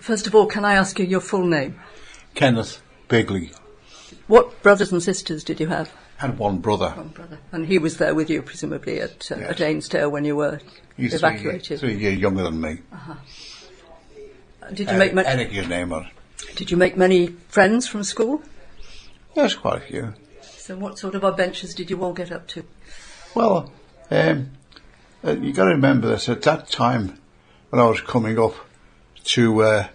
First of all, can I ask you your full name? Kenneth Bigley. What brothers and sisters did you have? Had one brother. One brother. And he was there with you, presumably, at Yes. Ainsdale when you were evacuated? 3 years younger than me. Uh-huh. Did you make Eric, his name was. Did you make many friends from school? Yes, quite a few. So what sort of adventures did you all get up to? Well, you got to remember this. At that time, when I was coming up to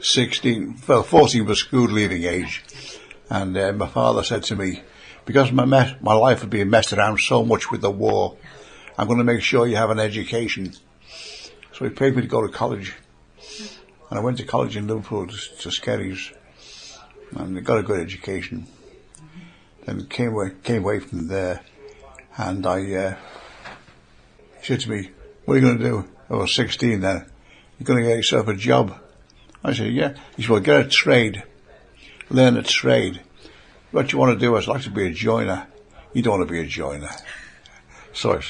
14 was school leaving age, and my father said to me, because my life had been messed around so much with the war, I'm going to make sure you have an education. So he paid me to go to college, and I went to college in Liverpool to Skerries, and I got a good education. Then came away from there, and he said to me, "What are you going to do?" I was 16 then. "You're going to get yourself a job." I said, "Yeah." He said, "Well, get a trade, learn a trade. What you want to do is, I'd like to be a joiner." "You don't want to be a joiner." So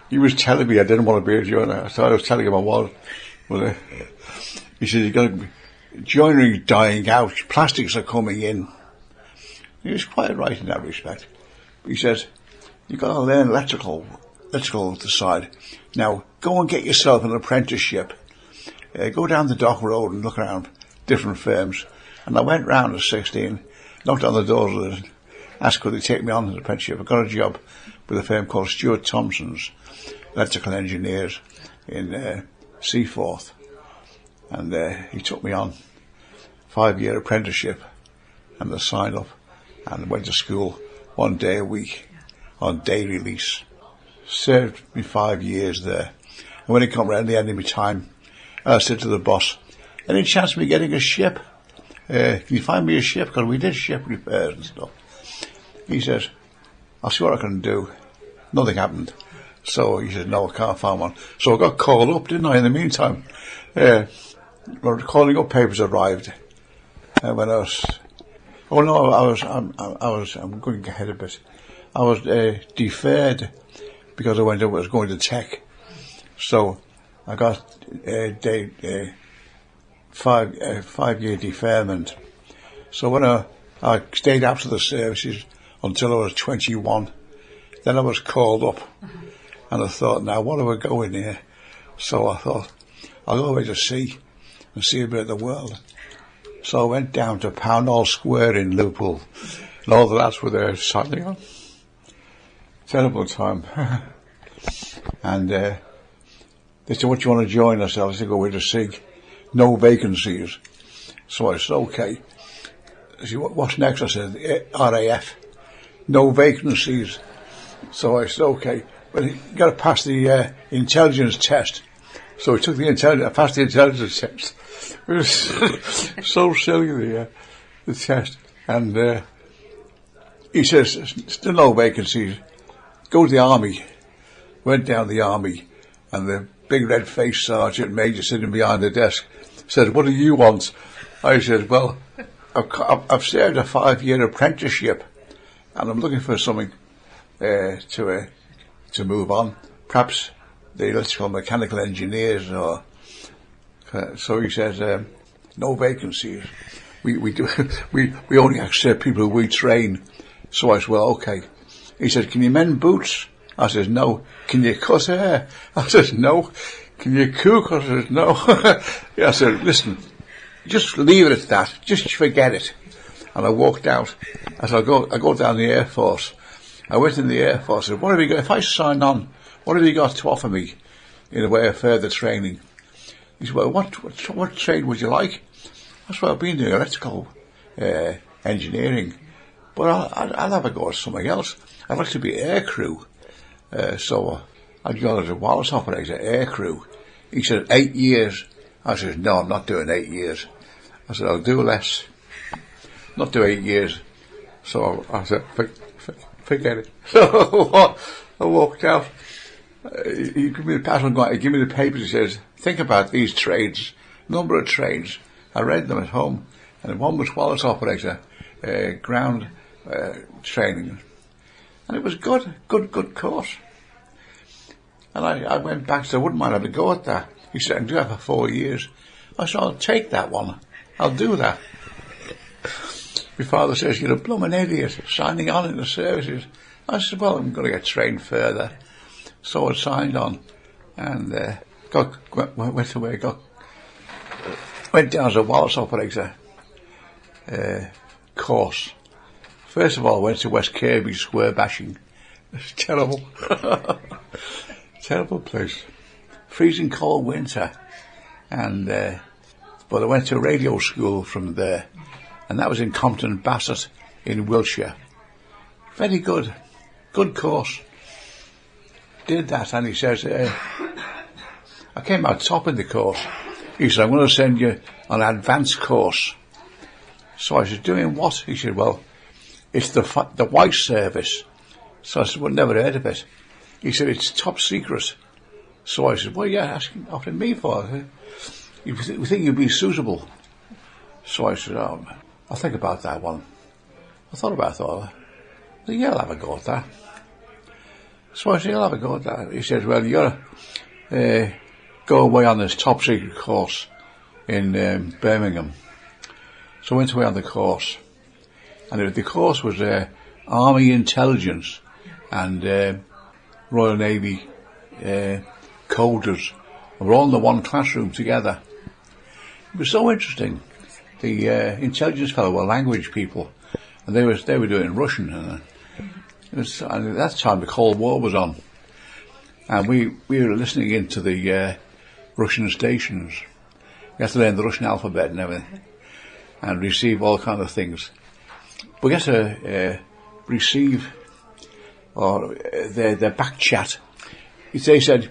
he was telling me I didn't want to be a joiner. So I was telling him I was. Well, he said, "You're going to be, joinery dying out, plastics are coming in." He was quite right in that respect. He says, "You've got to learn electrical side. Now, go and get yourself an apprenticeship. Go down the dock road and look around different firms." And I went round at 16, knocked on the doors and asked could they take me on as an apprenticeship. I got a job with a firm called Stuart Thompson's Electrical Engineers in Seaforth. And he took me on 5-year apprenticeship, and I signed up and went to school 1 day a week on day release. Served me 5 years there. And when it came around the end of my time, I said to the boss, "Any chance of me getting a ship? Can you find me a ship?" Because we did ship repairs and stuff. He says, "I'll see what I can do." Nothing happened. So he said, "No, I can't find one." So I got called up, didn't I, in the meantime? Calling up papers arrived. When I was... Oh no, I'm going ahead a bit. I was deferred because I was going to tech. So I got a 5-year deferment. So when I stayed after the services until I was 21, then I was called up, and I thought, now what do I go in here? So I thought, I'll go away to sea and see a bit of the world. So I went down to Poundall Square in Liverpool, and all the lads were there signing on. Terrible time. And they said, "What do you want to join us?" I said, "Go away to sea. No vacancies." So I said, "Okay." They said, "What's next?" I said, "RAF. No vacancies." So I said, "Okay." But you got to pass the intelligence test. So I took I passed the intelligence test. It was so silly, the test. And he says, "Still no vacancies. Go to the army." Went down the army, and the big red-faced sergeant major sitting behind the desk said, "What do you want?" I said, "Well, I've served a 5-year apprenticeship, and I'm looking for something to move on. Perhaps the electrical mechanical engineers or..." So he says, "No vacancies. We do, we only accept people who we train." So I said, "Well, okay." He said, "Can you mend boots?" I said, "No." "Can you cut hair?" I said, "No." "Can you cook?" I said, "No." I said, "Listen, just leave it at that. Just forget it." And I walked out. I said, I go down the Air Force. I went in the Air Force. I said, "What have you got? If I sign on, what have you got to offer me in the way of further training?" He said, "Well, what trade would you like?" I said, "Well, I've been doing electrical engineering, but I'll have a go at something else. I'd like to be air crew." So I'd go as a wireless operator, air crew. He said, 8 years. I said, "No, I'm not doing 8 years." I said, "I'll do less. Not do 8 years." So I said, forget it. So I walked out. He gave me the pass on guy. He gave me the papers. He says, "Think about these trades, number of trades." I read them at home, and one was wireless operator, ground training, and it was good course. And I went back, so I wouldn't mind having a go at that. He said, "I can do that for 4 years." I said, I'll take that one. I'll do that. My father says, you're a blooming idiot, signing on in the services. I said, well, I'm going to get trained further. So I signed on and went away, went down as a Wallace operator course. First of all, I went to West Kirby square bashing. It's terrible. Terrible place. Freezing cold winter. And but I went to radio school from there, and that was in Compton Bassett in Wiltshire. Very good. Good course. Did that, and he says, I came out top in the course. He said, I'm going to send you on an advanced course. So I said, doing what? He said, well, it's the white service. So I said, well, never heard of it. He said, it's top secret. So I said, well, yeah, asking after me for it. You think you'd be suitable? So I said, oh, I'll think about that one. I thought about it. I said, yeah, I'll have a go at that. So I said, I'll have a go at that. He said, well, you got to go away on this top secret course in Birmingham. So I went away on the course. And the course was Army Intelligence and Royal Navy coders. We were all in the one classroom together. It was so interesting. The intelligence fellow were language people, and they were doing Russian. And at that time the Cold War was on, and we were listening into the Russian stations. We had to learn the Russian alphabet and everything, and receive all kind of things. We had to receive or their back chat. They said,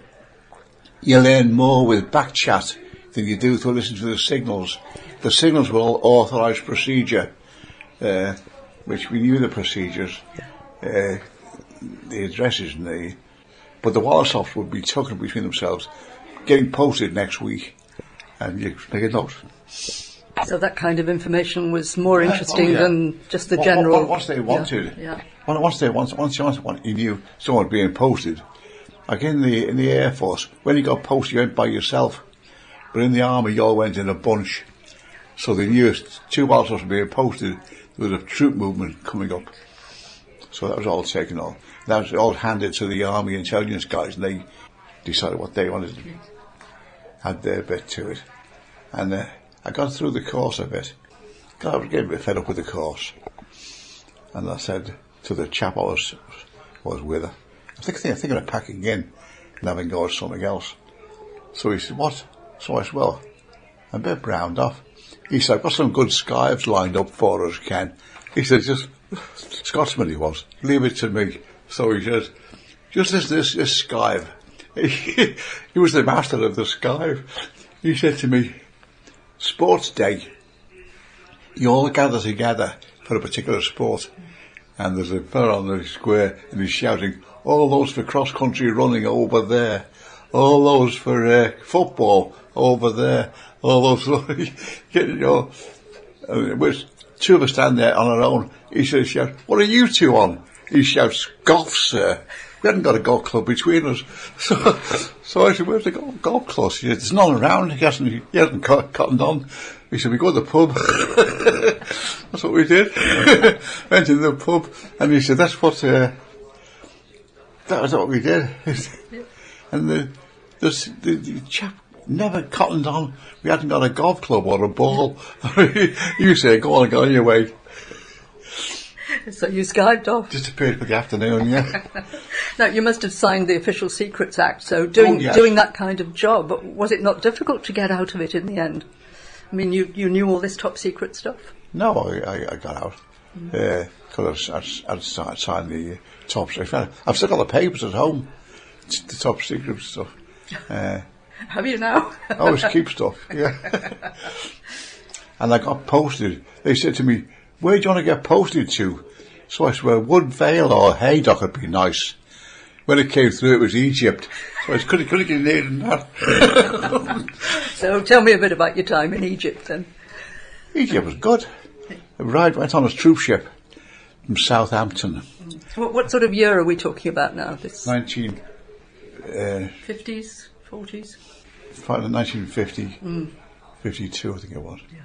you learn more with back chat than you do to listen to the signals. The signals were all authorised procedure, which we knew the procedures, the addresses, but the Wallaceoffs would be talking between themselves, getting posted next week, and you make a note. So that kind of information was more interesting than just the general. Once they wanted, once you knew someone being posted. Like in the Air Force, when you got posted, you went by yourself. But in the Army, you all went in a bunch. So they knew two Wallaceoffs were being posted, there was a troop movement coming up. So that was all taken on. That was all handed to the Army intelligence guys, and they decided what they wanted to add their bit to it. And I got through the course a bit. I was getting a bit fed up with the course. And I said to the chap I was with, I'm thinking of packing in and having go at something else. So he said, what? So I said, well, I'm a bit browned off. He said, I've got some good skives lined up for us, Ken. He said, just, Scotsman he was, leave it to me. So he says, just this skive. He was the master of the skive. He said to me, sports day, you all gather together for a particular sport. And there's a fellow on the square and he's shouting, all those for cross-country running over there. All those for football over there. All those, which two of us stand there on our own. He says, what are you two on? He shouts, golf, sir. We hadn't got a golf club between us. So I said, where's the golf club? He said, there's none around. He hasn't cottoned on. He said, we go to the pub. That's what we did. Went in the pub, and he said, that was what we did. And the chap never cottoned on. We hadn't got a golf club or a ball. You say, go on your way. So you skived off. Disappeared for the afternoon, yeah. Now, you must have signed the Official Secrets Act, so doing that kind of job, was it not difficult to get out of it in the end? I mean, you knew all this top secret stuff? No, I got out. Because I'd signed the top secret. I've still got the papers at home, the top secret stuff. Have you now? I always keep stuff, yeah. And I got posted. They said to me, where do you want to get posted to? So I said, well, Woodvale or Haydock would be nice. When it came through, it was Egypt. So I couldn't get near than that. So tell me a bit about your time in Egypt then. Egypt was good. I went on a troop ship from Southampton. What sort of year are we talking about now? This 50s, 40s? 1950. 52, I think it was. Yeah.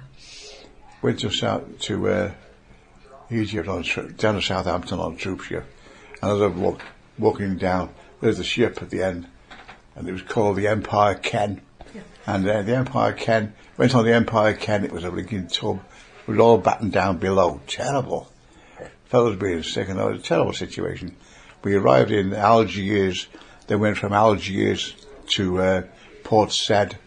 Went to Egypt down to Southampton on a troop ship, and as I was walking down, there's a ship at the end, and it was called the Empire Ken. Yeah. And the Empire Ken went on the Empire Ken. It was a blinking tub. It was all battened down below. Terrible. Fellas being sick, and it was a terrible situation. We arrived in Algiers. Then went from Algiers to Port Said.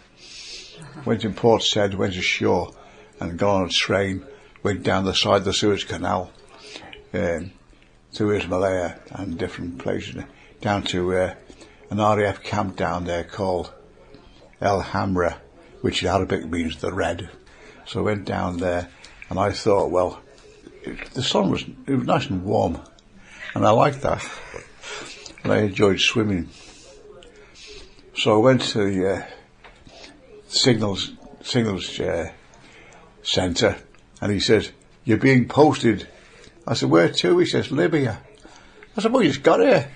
Went in Port Said, went ashore, and got on a train. Went down the side of the Suez Canal to Ismailia and different places, down to an RAF camp down there called El Hamra, which in Arabic means the red. So I went down there, and I thought, well, the sun was nice and warm, and I liked that, and I enjoyed swimming. So I went to the signals centre, and he says, "You're being posted." I said, "Where to?" He says, "Libya." I said, "Well, you just got here."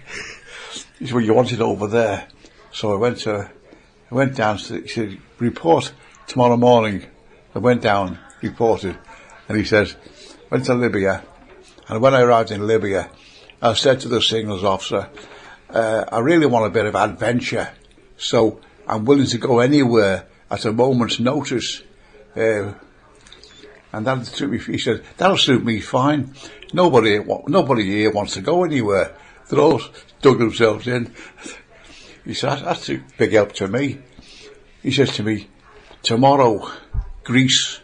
He said, "Well, you want it over there." So I went down. He said, "Report tomorrow morning." I went down, reported, and he says, "Went to Libya." And when I arrived in Libya, I said to the signals officer, "I really want a bit of adventure, so I'm willing to go anywhere at a moment's notice." And that suit me. He said, "That'll suit me fine. Nobody here wants to go anywhere. They're all dug themselves in." He said, "That's a big help to me." He says to me, "Tomorrow, Greece